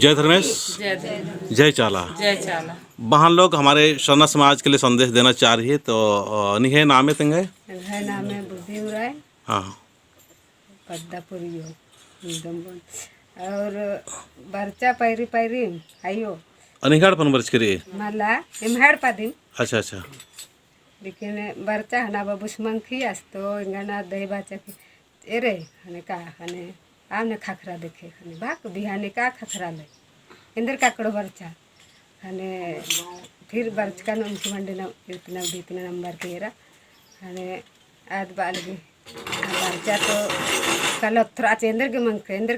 जय धर्मेश, जय धर्मेश, जय चाला। जय चाला। बहन लोग हमारे शरणा समाज के लिए संदेश देना चाह रही है तो निहे नाम है तंगे है नाम है बुद्धि उराय हाँ पद्दापुरियो एकदम और बर्चा पैरी पैरी आयो अनिहाड़ पन बरच करी मला इमहाड़ पादिम अच्छा अच्छा लेकिन बर्चा हना बाबूसमंखी असतो इंगना दही बाचा की एरे हने का हने आमने खाखरा देखे हने बाक बिहाने का खाखरा ले इंदर काकड़ो बर्चा हने फिर बर्च का नमकी मंडी न इतना नंबर के एरा हने आद बालगी बर्चा तो कल थोड़ा इंदर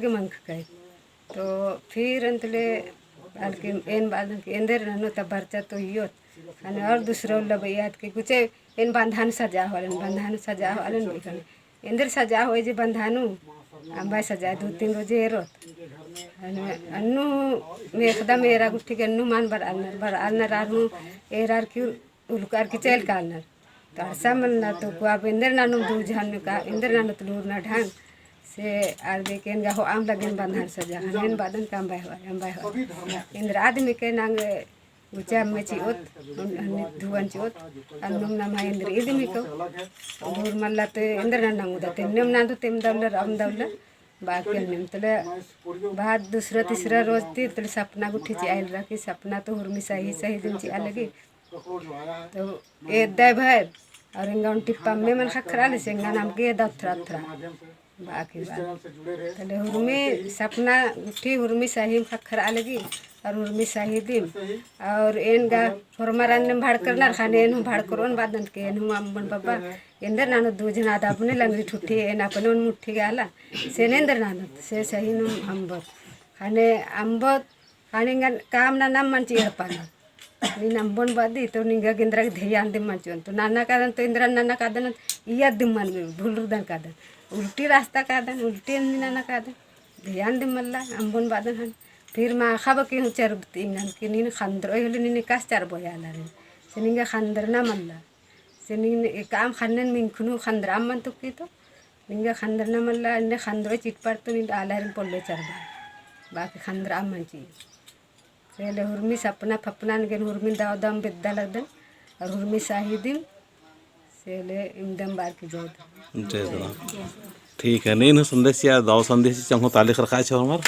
के मंख कहे तो फिर अंतले बालकी एन बाल के इंदर ननो तब बर्चा तो यो हने और दूसरा लब याद के कुछ इन बंधान सजा वालन बिकन इंदर सजा हो जे बंधानु अंबा सजा 2-3 रोजे एरोत हने अन्नु में एकदम एरा गुठी के अन्नु मान बर आलनर आरनु एरार की उलकार की चल कालनर तो अरसा मन ना तो को अब इंदर नानु दूजहान में का इंदर नानु तलूर ना ढंग से आगे के इनका हो आम लगन बंधान सजा हनेन बादन काम बाय हो इंदर आदमी के नांग उचा में चिओत धुवन चिओत अन्नुम नाम है इंदर इदमी को दूर मल्ला तो इंदर ना नांगू दते निम ना तो तेम दौलर अम दौलर बाकी निम तले बाद दूसरा तीसरा रोज ती तले सपना गुठी ची आइल रखी सपना तो हुरमी सही दिन ची अलगी तो ए दे भर और इंगा टिप्पा में मन खखरा ले सेंगा नाम के दथरा बाकी बात तले हुरमी सपना गुठी हुरमी सही खखरा लगी और उर्मी सही दिन और एनगा फॉर्मरान भाड़ करना खाने एन भाड़ करोन बादन के एन अम्बन बाबा इंदर नानो दूजन आदा अपने लंगरी ठुठी एन अपने उन मुट्ठी गाला सेनेंदर नानो से सही नु अम्बत खाने काम ना नाम मन चियर पाना नी नंबन बादी तो निंगा गिंद्रा के ध्यान दिम मन चोन तो नाना कादन तो इंद्रा नाना कादन इया दिम मन भूलुदन कादन उल्टी रास्ता कादन उल्टी नाना कादन ध्यान दिम मल्ला अम्बन बादन हन फिर मा खाब के चर इंगन के नीन खंदर होले नीन कास चार बोयाला रे सेनिंगा खंदर ना मल्ला सेनिंग काम खन्नन मिंखनु खंदर अम्मन तो की तो निंगा खंदर ना मल्ला ने खंदर चिटपार तो नीन आलर पोल्ले चरबा बाकी खंदर अम्मन ची सेले हुरमी सपना फपना नगन हुरमी दाव दम बिद्दा लगदन और हुरमी शाहिदिम सेले इमदम बार की जय ठीक है नहीं संदेश या दाव संदेश चंगो तालिक रखा छे हमार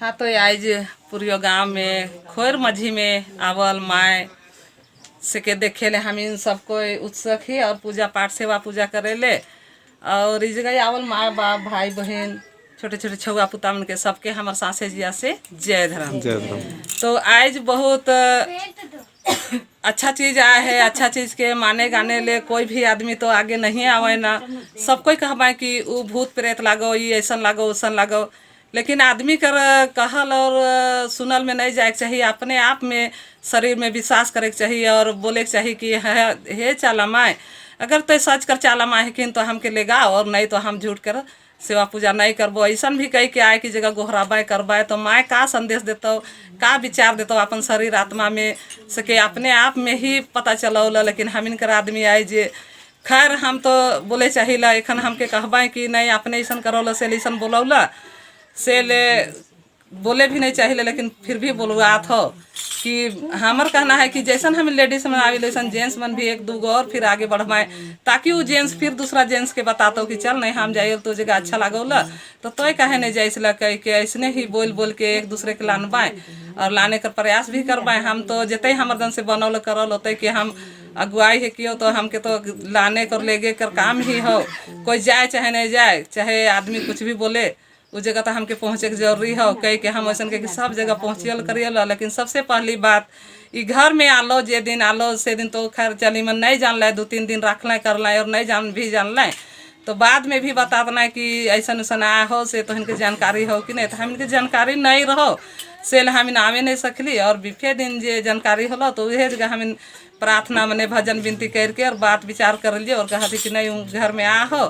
हाँ तो आज पूरियो गांव में खोर मझी में आवल माए से के देखे ले हम इन सबको उत्सुक ही और पूजा पाठ सेवा पूजा करे ले और इस जगह आवल माँ बाप भाई बहन छोटे छोटे छुआ पुता मन के सबके हमारे सासे जिया से जय धर्म। तो आज बहुत अच्छा चीज आया है। अच्छा चीज के माने गाने ले कोई भी आदमी तो आगे नहीं आवे ना, सब कोई कहबा कि वो भूत प्रेत लागो ये ऐसा लागो वैसा लागो, लेकिन आदमी कर कहल और सुनल में नहीं जाए चाहिए। अपने आप में शरीर में विश्वास करे के चाहिए और बोले के चाहिए कि हे चाला माए अगर तो सच कर चाला माए कि तो हमके ले गा और नहीं तो हम झूठ कर सेवा पूजा नहीं करबो। ऐसा भी कही के आए की जगह गोहराबाए करबाए तो माए का संदेश देतो का विचार देतो अपन शरीर आत्मा में सके अपने आप में ही पता चलौला। लेकिन हम इनकर आदमी आए जे खैर हम तो बोले चाहिए एखन हमके कहबाए कि नहीं अपने ऐसा करौला से ऐसा बोलौला से ले बोले भी नहीं चाहिए, लेकिन फिर भी बोलवात हो कि हमार कहना है कि जैसन हम लेडीज में आवे वैसन जेंट्स मन भी एक दो गो और फिर आगे बढ़वाए ताकि वो जेंट्स फिर दूसरा जेंट्स के बताता कि चल नहीं हम जाइए तो जगह अच्छा लगौला तो तोय कहे नहीं जाइसला कह के ऐसने ही बोल बोल के एक दूसरे के लानबाए और लाने का प्रयास भी करवाए। हम तो जते हमार दन से बनौल करल होते कि हम अगुवाई है कियो तो हमके तो लाने कर लेगे कर काम ही हो, कोई जाए चाहे नहीं जाए चाहे आदमी कुछ भी बोले उस जगह तो हमके पहुँचे के जरूरी हो कह के हम वैसन के सब जगह पहुँचियल करियल। लेकिन सबसे पहली बात ई घर में आलो जे दिन आलो से दिन तो खैर चली मन नहीं जान लाए 2-3 दिन रख लाए कर लाए और नहीं जान भी जान लाए तो बाद में भी बता देना कि ऐसा वैसा आया हो से तो इनके जानकारी हो कि नहीं। तो हम इनके जानकारी नहीं रहो से हम आवे नहीं सकली और बिफे दिन जे जानकारी होलो तो वह जगह हम प्रार्थना मने भजन विनती करके और बात विचार कर लिए और कहा कि नहीं घर में आ हो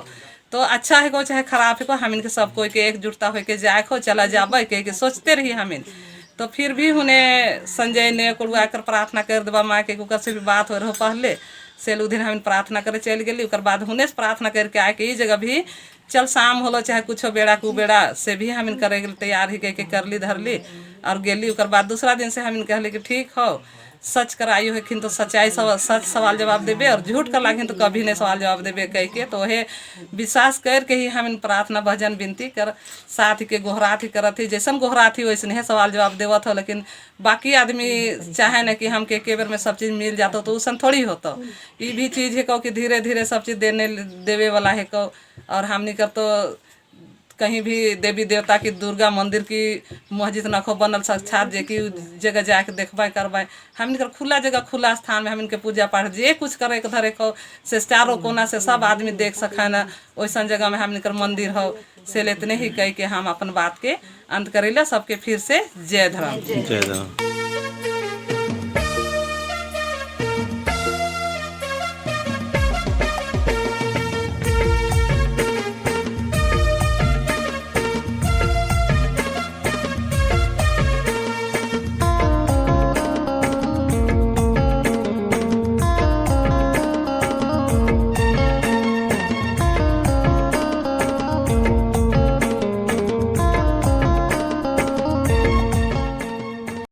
तो अच्छा है को चाहे खराब है को हम इनके सब कोई के एकजुटता हो के जाए को चला जाबे के सोचते रही हम तो फिर भी उन्हें संजय ने कुड़वा कर प्रार्थना कर देवा माँ के कुकर से भी बात हो रहा पहले से दिन हम प्रार्थना करे चल गई। बाद हुने से प्रार्थना करके आके ई जगह भी चल शाम होलो चाहे कुछ बेड़ा कुबेड़ा से भी हम करे के तैयार ही के कर ली धर ली और गेली। ओकर बाद दूसरा दिन से हम कहली कि ठीक हो सच कराई होखिन तो सच्चाई सच सवाल जवाब देबे और झूठ कर लागिन तो कभी नहीं सवाल जवाब देबे कह के। तो वह विश्वास कर के ही हम प्रार्थना भजन विनती कर साथ के गोहरात ही करत ही जैसन गोहरात ही वैसे ही सवाल जवाब देवत हो। लेकिन बाकी आदमी चाहे न कि हमके एक बेर में सब चीज़ मिल जातो तो उसन थोड़ी होतो। ये भी चीज़ है कहो कि धीरे धीरे सब चीज़ देवे वाला है कहो। और हमनी कर तो कहीं भी देवी देवता की दुर्गा मंदिर की मस्जिद नखो बनल साक्षात जे की जगह जाके देखबे करबे। हम इनकर खुला जगह खुला स्थान में हम इनके पूजा पाठ जे कुछ करे के धरे को से चारों कोना से सब आदमी देख सके न वैसन जगह में हम इनकर मंदिर हो से इतने ही कह के हम अपन बात के अंत करेला। सबके फिर से जय धर्म। जय धर्म।